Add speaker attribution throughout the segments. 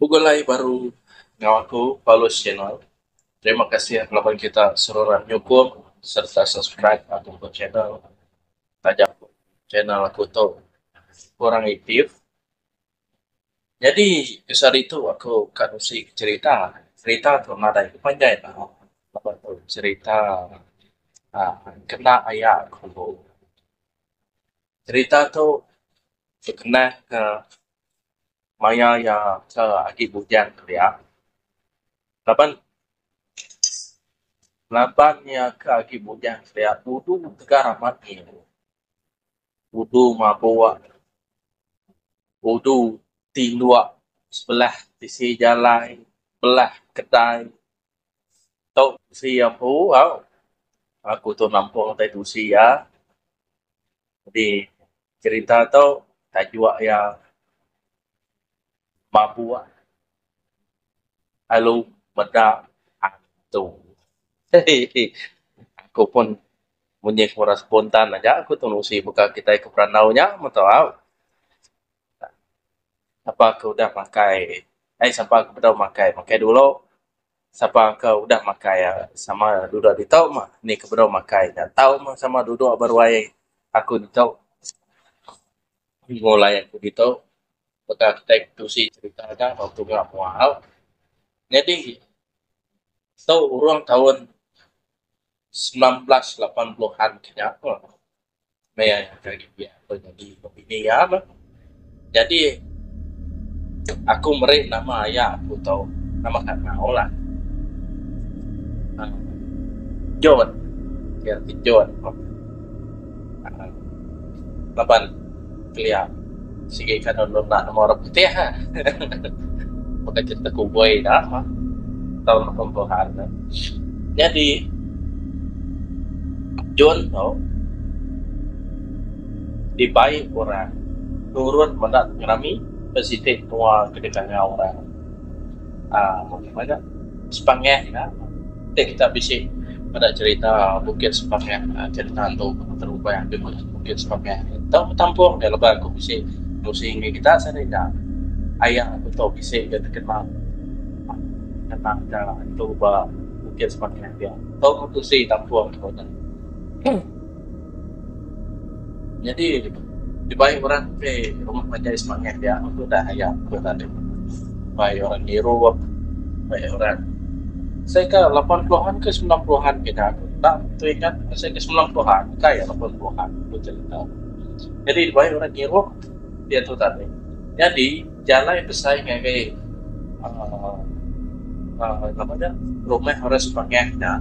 Speaker 1: Pugulay baru ngawaku Paulus channel. Terima kasih telah kita seluruh nyukur serta subscribe aku ke channel. Tajak channel aku tuh kurang aktif. Jadi besar itu aku kan usik cerita. Cerita tuh nada itu panjang lah. Apa tuh cerita kena ayah aku. Cerita tuh kena ke Maya yang ke Aki Bujang dia. Kapan lapannya ke Aki Bujang dia duduk negara mati. Wudu mabua, wudu tinduak sebelah sisi jalan, belah kedai. Tau si apa? Aku tu nampung tu si ya. Jadi cerita tu tajuk yang mabua, lalu medak antu. Aku pun punya kurang spontan aja. Aku tu nusi buka kita ke peranaunya, mau tahu apa aku udah pakai. Siapa aku udah pakai dulu. Siapa kau udah makai ya sama duduk di tau mah ni kebetul makai dan tahu mah sama duduk baru ayah aku di tau mulai aku di tau betul kita itu sih ceritanya waktu nggak mau jadi tahu orang tahun 1980-an kayaknya apa Maya yang kayak dia jadi begini ya mah jadi aku meri nama ayah aku tahu nama kan mau lah John ya John lapan kelihatan sige kan download na ng mga putih ha pagkacita ko buhay na ha tahun 80-an na jadi John no di bayi orang turun mendat ngerami positif tua kedekannya orang bagaimana sepangnya ya kita bisa pada cerita bukit sepangnya cerita untuk terubah yang bukit sepangnya tahu tampung dalam aku bisa musim kita sana ayah aku tahu bisa kita kenal tentang itu bah bukit sepangnya dia tahu aku sih tampung jadi di bayi orang ke rumah menjadi semangat dia untuk dah ayah aku tadi bayi orang Eropa bayi orang saya ke 80-an ke 90-an kita tak teringat saya ke 90-an kayak 80-an itu cerita jadi di bayi orang Eropa dia tu tadi jadi jalan itu saya kayak namanya rumah harus semangatnya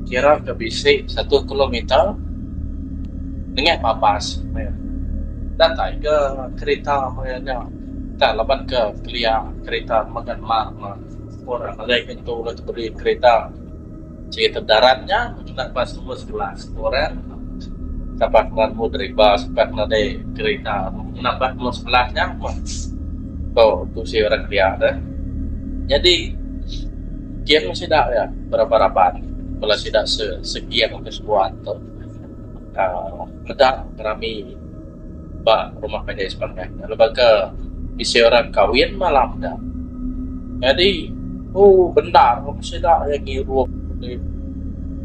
Speaker 1: kira ke bisik 1 kilometer dengan papas datang ke kereta makanya tak lepas ke kelia kereta makan mak orang ada yang itu udah beri kereta cerita daratnya nak pas nomor 11 orang sampai dengan dari bas sampai dari kereta nambah nomor 11 nya tu si orang dia ada jadi dia masih tak ya berapa kalau tidak sekian ke sebuah atau medak kami Pak rumah pendek sebagainya. Lembaga isi orang kawin malam dah. Jadi, benar, sudah yang ngirup.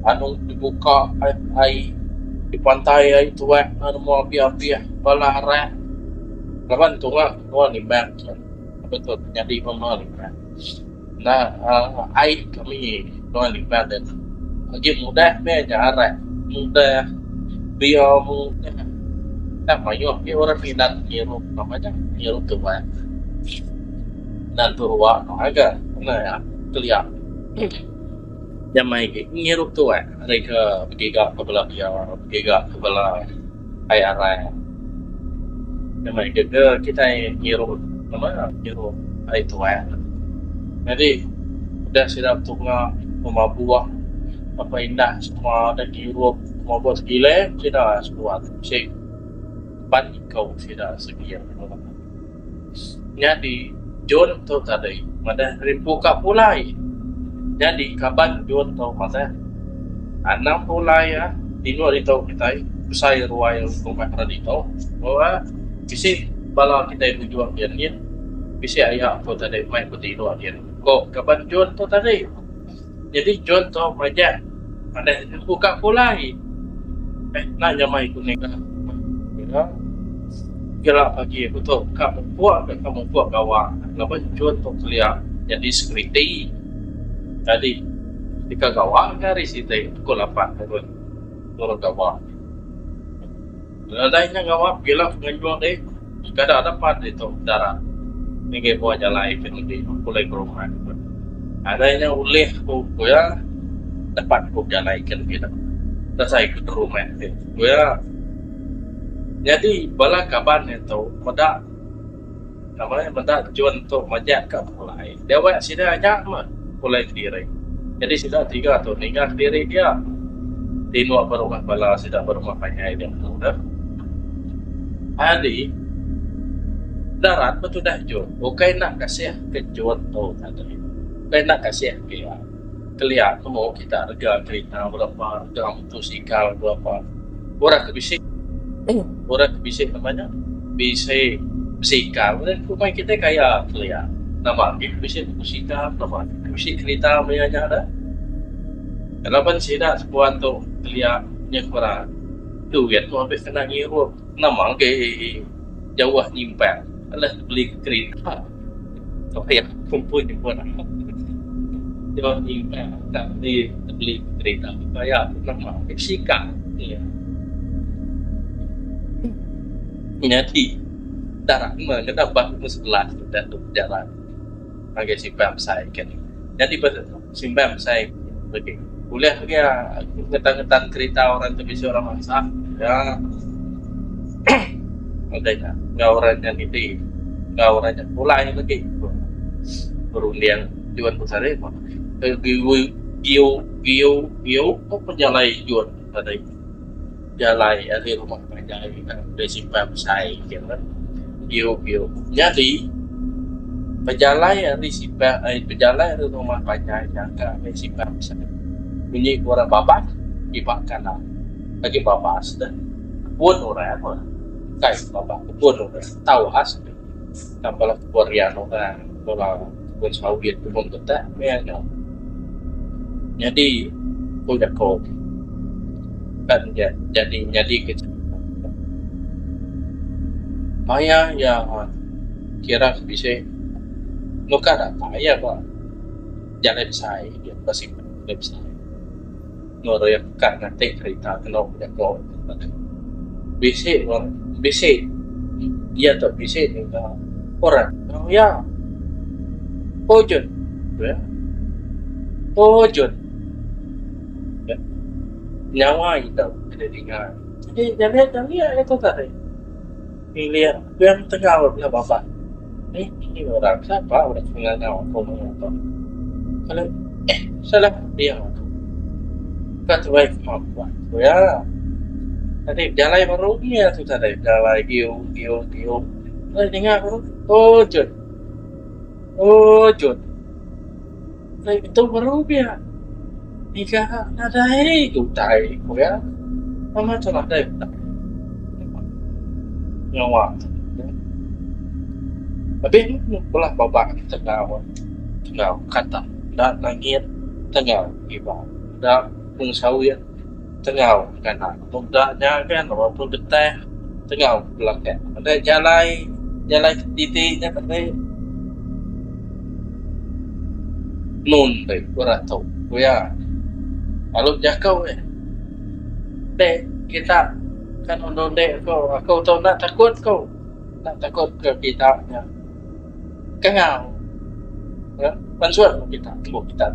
Speaker 1: Anu dibuka ai di pantai ai tu anu mau api-api balara. Lawan tu ni bank. Betul jadi pemal. Nah, ai kami ni bank dan lagi mudah banyak arah. Mudah biar mudah banyak orang minat ngirup namanya ngirup tua dan tua agak ya kelihatan yang main ngirup tua mereka bergerak ke belah dia bergerak ke belah ayah yang main kita ngirup namanya ngirup ayah tua jadi udah sedap tunga rumah buah apa indah semua ada ngirup semua buat gila sudah semua sih pan kau tidak sekian jadi John tu tadi mana rimpuka pulai jadi kapan John tu masa anak pulai ya di luar itu kita saya ruai rumah kredito bahwa bisi bala kita itu jual biarnya Bisa ayah aku tadi main putih luar dia. Kok kapan John tu tadi? Jadi John tu banyak ada buka kulai. Nanya mai kuning lah. Ya. Kira pagi aku tu kamu buat kawan. Lepas John tu kelihatan jadi security. Tadi ketika kawan dari situ pukul 8 aku turun kawan. Lainnya kawan gila penjual deh. Kada dapat itu darah. Ini buat jalan itu di mulai ke rumah. Ada yang ulih aku ya dapat aku jalan ikan gitu. Dan saya ikut rumah itu. Ya jadi bala kaban itu medak namanya medak jual untuk majak ke mulai. Dia buat sudah ajak mah mulai diri. Jadi sudah 3 atau 3 diri dia di luar berumah bala sudah berumah banyak dia sudah. Adi darat betul dah John. Bukan nak kasih ke John tu tadi. Bukan nak kasih ke kelihatan mau kita harga kereta berapa, harga motosikal berapa. Orang kebisik. Orang kebisik namanya. Bisik bisikal. Dan rumah kita kaya kelihatan. Nama kita bisik motosikal, nama kita bisik kereta banyak ada. Kenapa sih dah sebuah tu kelihatan kurang. Duit tu habis kena ngirup. Nama ke jauh nyimpan. Alah beli kereta. So ya kumpul pun. Dia nyimpan tapi beli kereta. Kaya nama Meksika. Ya. Jadi darah mana dapat sebelah dan tu jalan. Bagi simpan saya kan. Jadi betul simpan saya pergi. Boleh dia ngetan-ngetan kereta orang tu bisa orang masak. Ya. Adanya ngaurannya itu ngaurannya mulai lagi berundian jual besar itu giu kok penjalai jual tadi jalai ada rumah penjalai kan besimpan saya kan giu jadi penjalai ada simpan penjalai ada rumah penjalai jaga besimpan saya bunyi orang babak dipakan lah bagi babak sudah pun orang apa kayak bapak kebun tahu as tambah Korea orang kalau kebun sawit kebun kita memang jadi udah kau kan jadi kecil Maya yang kira bisa nuka data ya pak jalan saya dia pasti bisa ngoroyak karena cerita kenal udah kau bisa dia tak bisa dengan orang ya ojun ya nyawa itu ada dengar jadi jangan itu tadi lihat yang tengah bila bapak ini orang siapa udah tinggal nyawa kamu atau kalau salah dia kata baik mampu ya tadi jalan baru dia tu tadi jalan giu. Tadi dengar baru ojun. Tadi itu baru dia. Nikah ada itu tai, ya. Mama celah dah. Nyawa. Tapi pula bapak tengah kata dan langit tengah iba. Dan pungsawir tengah kan mudahnya kan walaupun betah tengah belakang ada jalan titiknya tapi nun deh kurang tahu ya kalau jakau deh kita kan untuk deh aku tahu nak takut ke kita ya kengau ya pansuan kita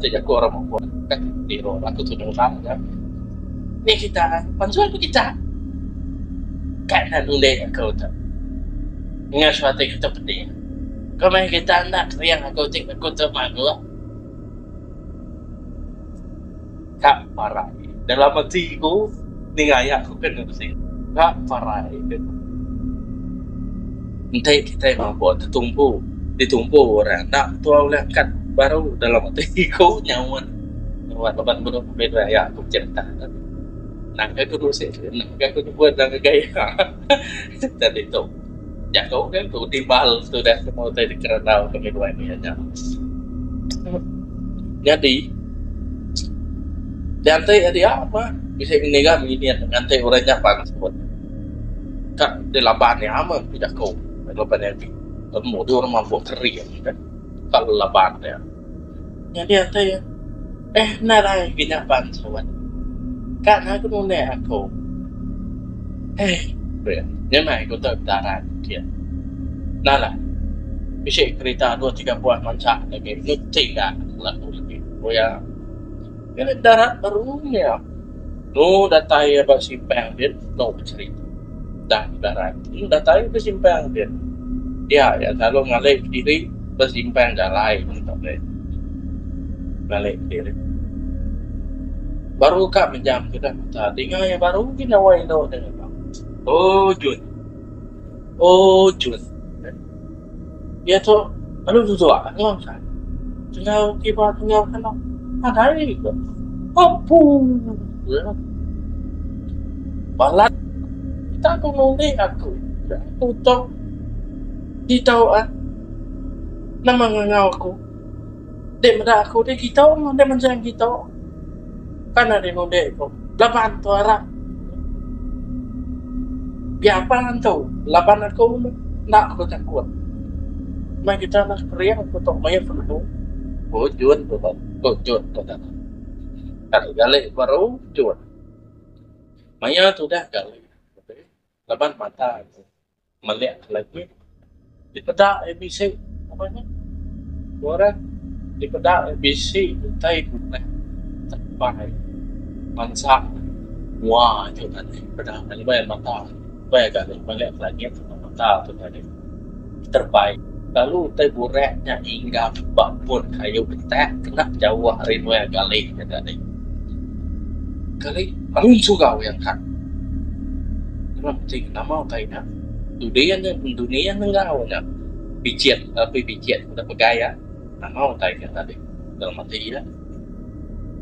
Speaker 1: tidak orang mau kan di orang aku tuh dengar ya ni kita pansuan kita karena nulai aku tu dengan suatu kita penting kalau kita nak yang aku tu malu tak parah dalam hatiku ni ayat aku kena bersih tak parah entah kita membuat ditumpu orang nak tuau lengkat baru dalam hatiku nyawan lepas belum beda ya aku cerita nak aku dulu sih nak aku buat nak gaya tadi tu Ya kau kan tu timbal sudah mau tadi kerana kami dua ini aja. Jadi nanti ada apa? Bisa ini kan ini nanti orangnya panas buat. Kak di laban ya ama tidak kau laban yang di. Mau dia orang mampu kering kan? Kalau laban ya. Jadi nanti narai binapan sobat. Kan aku nune aku. Nhưng mà aku tak darat kia. Nala. Bisa kereta 2-3 buah mancak lagi. Itu tiga lalu lagi. Boya. Ini darat barunya. No datai apa simpang dia no cerita. Dah darat. Ini datai apa simpang dia. Ya kalau ngalih diri bersimpang jalan untuk dia. Ngalih diri. Baru kak menjam kita tadi ya baru kita awal itu dengan Oh Jun ya tu lalu tu apa kan tinggal kita tinggal kan ada itu apa balat kita tu nunggu aku tahu tahu nama ngau aku dek meda aku dek kita dek menjang kita kan ada nunggu aku lapan tu arah biapan tu lapan aku nak aku takut mai kita nak kriang aku tak mai perlu jun tu jun tu tak kali baru jun maya tu dah kali lapan mata melihat lagi di pedak ABC namanya orang di pedak ABC utai guna terbaik mansak wah itu tadi pedak kali bayar mata bayar kali melihat lagi mata tu tadi terbaik lalu teh bureknya hingga pun kayu petak kena jauh hari dua kali kali angin suka yang kan kenapa sih nama tanya dunia negara bicet tapi bicet udah pegaya nama tanya tadi dalam mati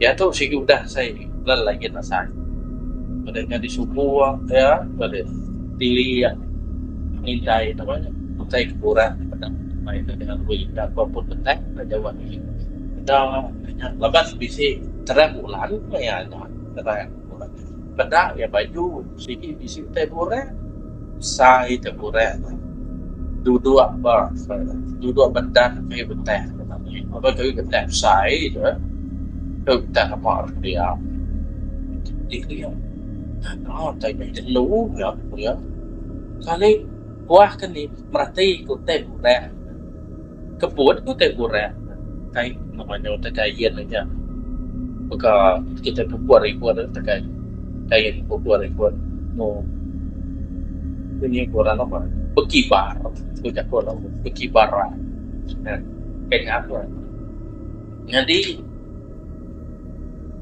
Speaker 1: ya tuh sih udah saya lagi nasa padanya di subuh ya pada tili ya mintai namanya saya kurang pada main dengan wujud apapun betek jauh ini dah lepas bisi terang bulan ya terang bulan pada ya baju sini bisi teburek sai teburek duduk bendan kayak betek apa kayak betek sai itu betek apa dia dia tanya jenuh ya kali wah kan ni merati ku teburek kebun ku teburek kayak namanya udah kain aja maka kita buat terkait kain buat no ini kurang apa berkibar sudah kurang berkibar kayak apa jadi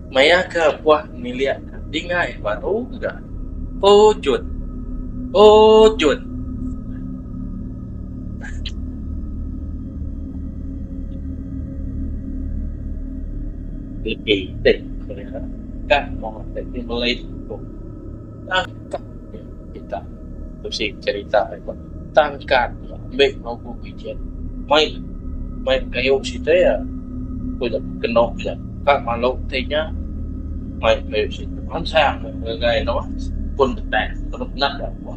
Speaker 1: maya ke buah niliat dingai baru enggak Jun lebih kan mau jadi mulai tangkap kita terus cerita tangkap ambil mau bikin main kayu situ ya udah kena ya các malu tehnya main kayu situ kan sang người nó pun đẹp nó nát đẹp quá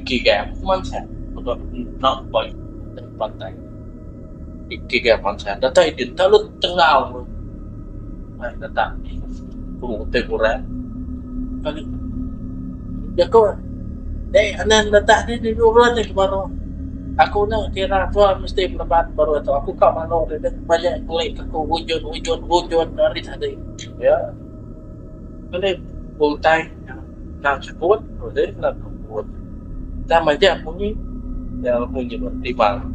Speaker 1: kỳ gà man sang nó bởi bàn tay kỳ gà man sang đã thấy đến thao lúc chân nào mai datang ku teguran kali ya ko anan datang ni uran ni baru aku na kira tua mesti lebat baru itu aku kak mano dan banyak klik aku wujud dari tadi ya kali ultai nak sebut boleh nak sebut dan macam bunyi ya bunyi timbang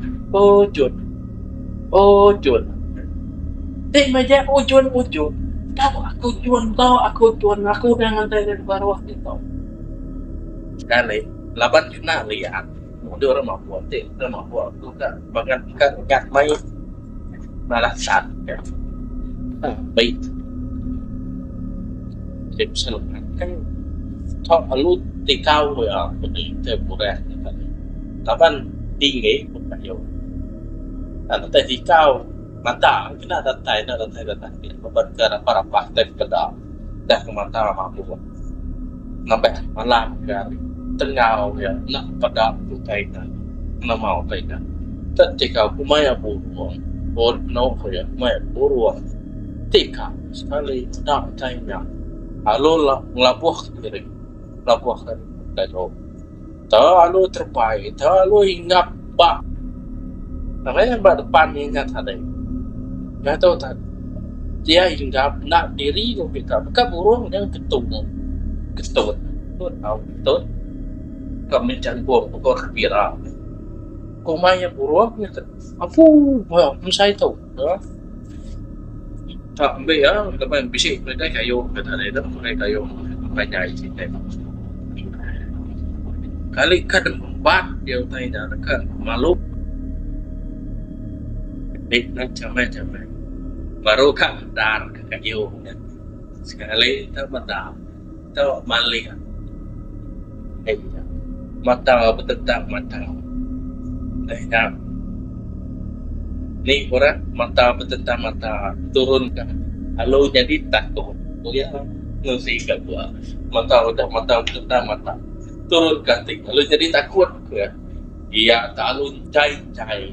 Speaker 1: Jun Di meja ujun tahu aku dengan dari bawah itu kali 8 juta lihat mau dia orang mampu aku kan bahkan ikat main malah saat ya baik jadi misalkan kan toh lu tikau ya ini teburan Taban tinggi pun kayo. Ano tayo ikaw, mata, ang kinadatay na datay. Mabarkara para paktek pada. Dah mata mabuwa. Nabay, malam kari. Tengaw ya, nak pada tutay na. Namau tayo na. Ikaw, kumaya buruan. Or no ko ya, kumaya buruan. Tika, sekali, nak tayo na. Alo labuh kiri. Labuh kiri. Tayo. Alo terbaik. Alo ingat bak. Makanya depan ingat ada. Gak tahu tak. Dia hinggap nak diri tu kita. Bukan burung yang ketut. Ketut tahu ketut. Kami campur pukul kebira. Kumanya burung kita. Apu, saya tahu. Tak ambil ya. Lepas bisik mereka kayu. Kata ada mereka kayu. Banyak cerita. Kali keempat dia tanya kan malu. Macam-macam baru kan dar ke kayu sekali tak mata tak malik mata bertentang mata ni orang mata bertentang mata turunkan lalu jadi takut dia ngisi kat gua mata bertentang mata turunkan lalu jadi takut ke ia tak alun cai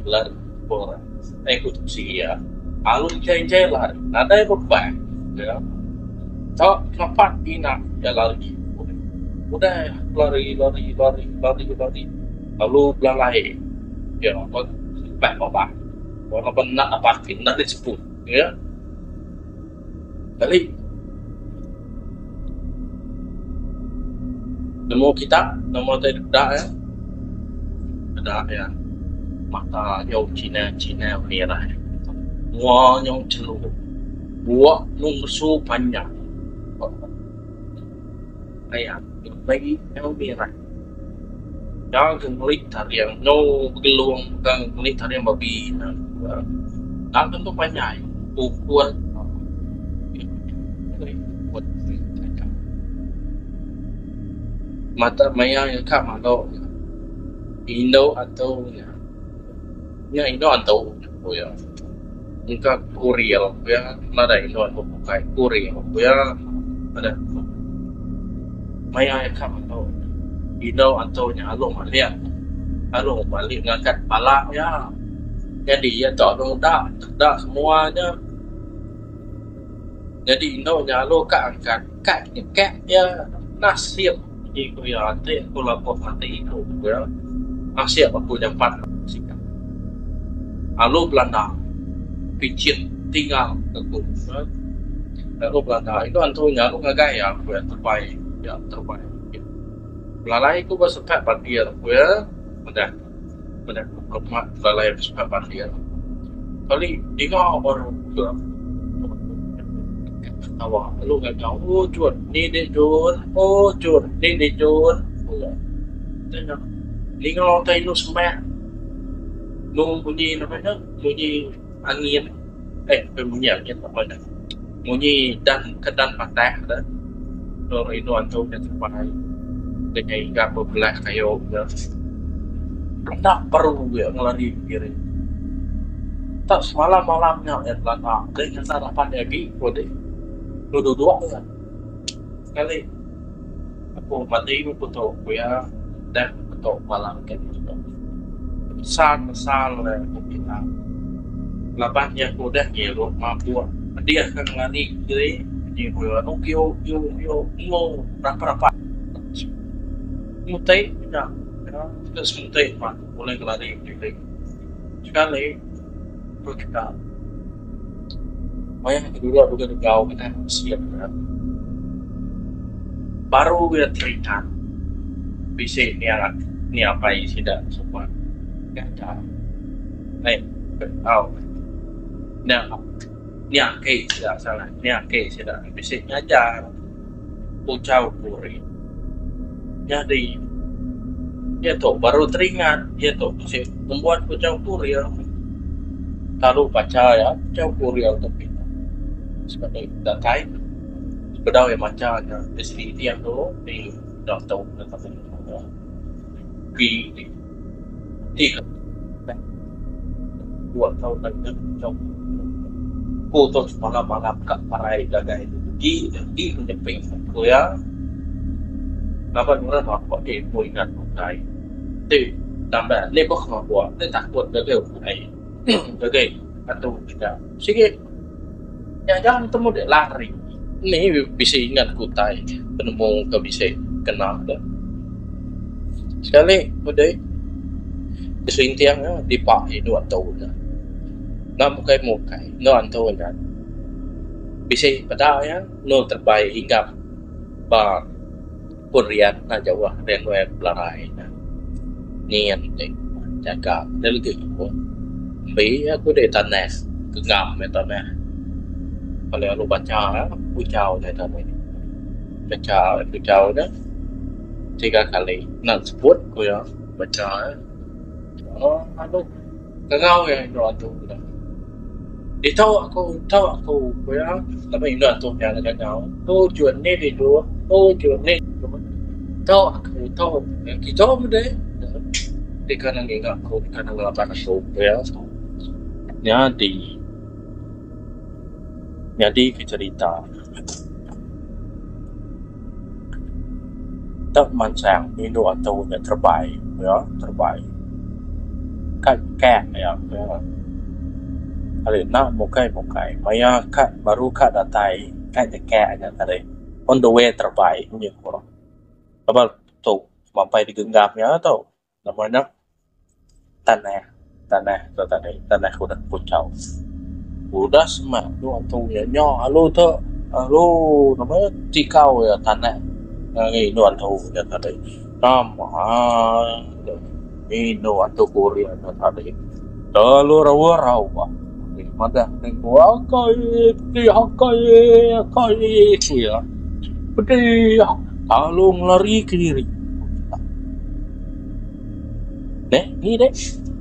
Speaker 1: lar orang ikut usia alun cai lah ada yang beban ya tak dapat ina ya lari udah lari lalu belalai ya apa orang benak apa nak disebut ya kali nemu kita nemu tidak ya ada ya mata yang Cina merah, wah yang celup, buat nungsu panjang, ayat bagi yang merah, yang melitar yang no gelung, yang melitar yang babi, tak tentu panjang, buat mata maya yang kak malu, Indo atau ya Indo atau ya muka Korea ya ada Indo atau muka Korea ya ada maya kamu tahu Indo atau nya alung balik ngangkat pala ya jadi ya tak ada semuanya jadi Indo nya lo angkat kak ya nasib itu ya nanti kalau mati itu ya nasib aku dapat lalu Belanda picit tinggal teguh lalu Belanda itu antunya lu ngagai ya terbaik belalai ku bersepat bandir ya udah rumah belalai bersepat bandir kali dengar baru awak lu ngagai oh jun ni de jun tengok dengar tai lu semak bunyi namanya bunyi angin bunyi angin namanya bunyi dan kedan patah dah orang itu antum yang terbaik dengan hingga berbelah kayu tak perlu ya ngelari kiri tak semalam-malamnya yang belakang dengan sarapan lagi boleh duduk kan sekali aku mati aku tahu ya dan betul malam kan besar kita lapangnya udah ngiru mampu dia akan lari kiri ni yo berapa mutai tidak kita semutai boleh lari kiri sekali kita yang kedua juga jauh kita siap baru kita terikat bisa ni apa yang tidak semua kata niake tidak salah niake tidak bisa ngajar ucap puri jadi dia tu baru teringat dia tu bisa membuat ucap puri taruh baca ya ucap puri untuk kita sebagai datai bedau yang macamnya di sini yang tu di dah tahu tentang ini tiga 2 tahun lagi jauh ku terus malam-malam kak parai gagai di menyeping aku ya lapan orang apa dia mau ingat pakai tu tambah ni kok buat ni takut gagai pakai gagai atau tidak sikit jangan temu dia lari ni bisa ingat kutai penemu ke bisa kenal dah sekali udah disintiang dipakai 2 tahun dah nak mukai no anto na bisa pada ya no terbaik hingga ba Korea na Jawa dan web larai na nian deh jaga lagi ko bi aku deh tanah kegam tanah kalau lu baca pucau dah tanah pucau dah 3 kali nak sebut ko ya baca oh aduh kagau ya no anto dah đi tahu aku ya lama ini tuh yang ada kau tuh jual ni di dua tuh jual ni tahu kita deh di kanan enggak aku di kanan lapan aku ya jadi cerita tak mancang ini 2 tahun yang terbaik ya terbaik kayak ya Alin nak mukai maya kat baru kat datai kat dekat aja tadi on the way terbaik punya korang apa tu sampai digenggamnya tau namanya tanah udah pucau udah semak tu antunya halo namanya tikau ya tanah ini nu antu ya tadi nama ini nu antu Korea tadi lalu rawa Mada nengwa kai ya putih alung lari kiri ni deh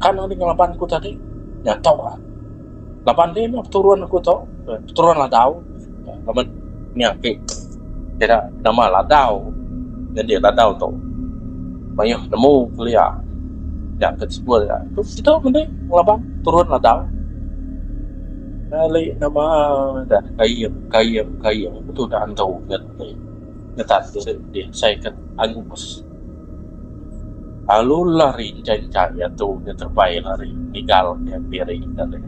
Speaker 1: kan ada 8 ku tadi ya tahu lah 8 deh turun aku tahu turun lah tahu teman ni akik tidak nama lah tahu dan dia lah tahu tu banyak nemu kuliah yang tersebut ya itu mending 8 turun lah tahu Kali nama dah kayam itu dah tahu ngetat dia saya kan angus lalu lari ya tu dia terbaik lari tinggal yang piring tadi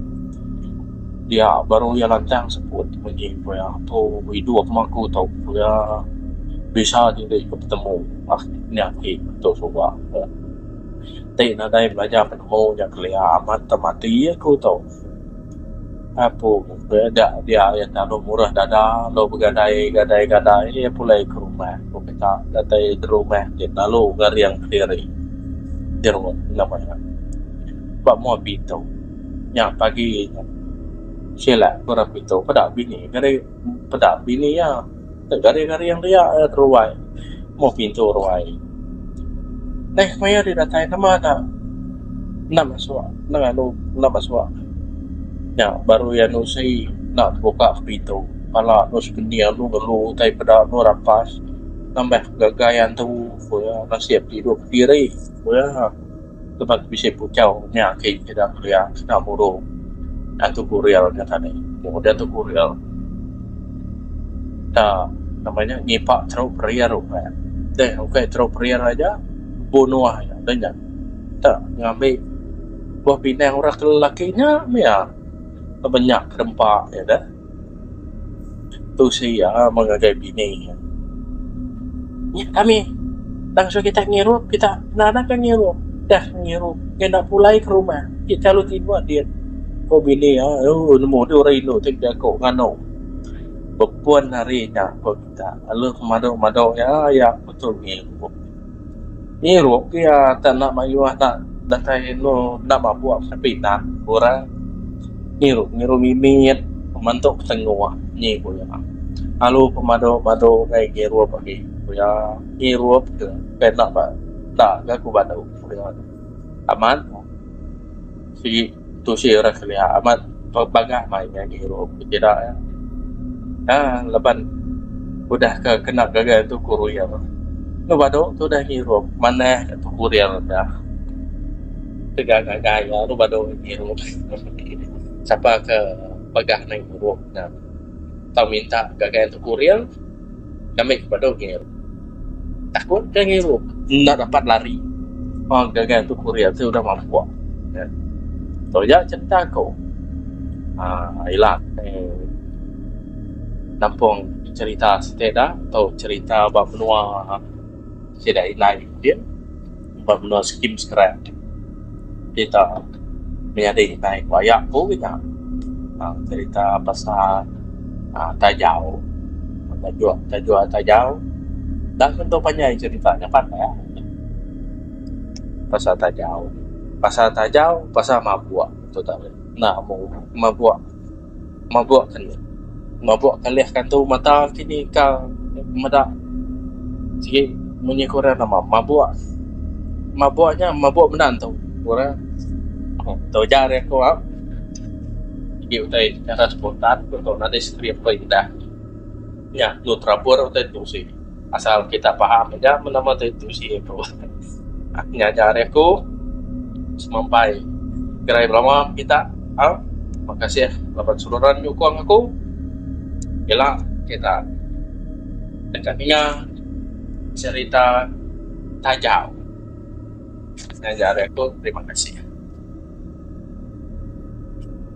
Speaker 1: dia baru ya lantang sebut menjimpo ya tu hidup aku tahu ya bisa juga ketemu ni tu coba tapi nadai belajar penemu yang kelihatan matematik aku tahu apa beda dia yang tahu murah dada lo bergadai ya pulai ke rumah kita datai di rumah dia lalu gari yang kiri di rumah namanya pak mau pintu yang pagi sila kurang pintu pada bini ya gari yang dia ruai mau pintu ruai maya di datai nama suak ya baru ya nusai nak buka pintu pala nus kendia lu gelu tai pada nu rampas nambah gagayan tu ya nasib hidup diri ya tempat bisa pucau nya ke kita kuliah kita muru atau kurial nya tadi kemudian tu kurial namanya nyipak terus pria rupa deh oke terus pria aja bunuh ya dan tak ngambil buah pinang orang lelakinya ya banyak rempak ya dah tu saya mengagai bini ya kami langsung kita ngirup kita nana kan ngirup dah ngirup kena pulai ke rumah kita lu tiba dia bini ya nemu dia orang itu tidak kau ngano berpuan harinya kau kita lalu mado ya betul ngirup ya tak nak mayuah tak datai no nak buat tapi tak orang ngiru mimit pemantuk tengah ni punya lalu pemado kayak ngiru pagi punya ngiru ke nak pak tak aku badu punya aman si tu si orang kelia aman bagah mainnya ngiru tidak ya leban udah kena gagal tu kuruya nu badu tu dah ngiru mana tu kuruya dah gaya lu bado ngiru siapa ke pegah nang ngiru nah tau minta gaya untuk kurir kami bado ngiru takut dia ngiru nggak dapat lari gaya untuk kurir itu udah mampu ya. Tau ya cerita kau hilang nampung cerita seteda atau cerita bab menua tidak lain dia bab menua skim sekarang kita menyadari naik wayak ko kita cerita pasal tajau tajau dan tentu panjang ceritanya pandai pasal tajau pasal mabuk tu tak nah mau mabuk kan lihat kan tu mata kini kau mada sikit bunyi Korea nama mabuknya mabuk benar tu Korea tau jari aku dia utai cara spontan untuk nanti skrip indah ya lu terapur utai tu sih asal kita paham aja menama itu sih itu akhirnya jari aku semampai gerai lama kita makasih ya dapat suluran nyukung aku gila kita dekatnya cerita tajau. Nah, jari aku terima kasih.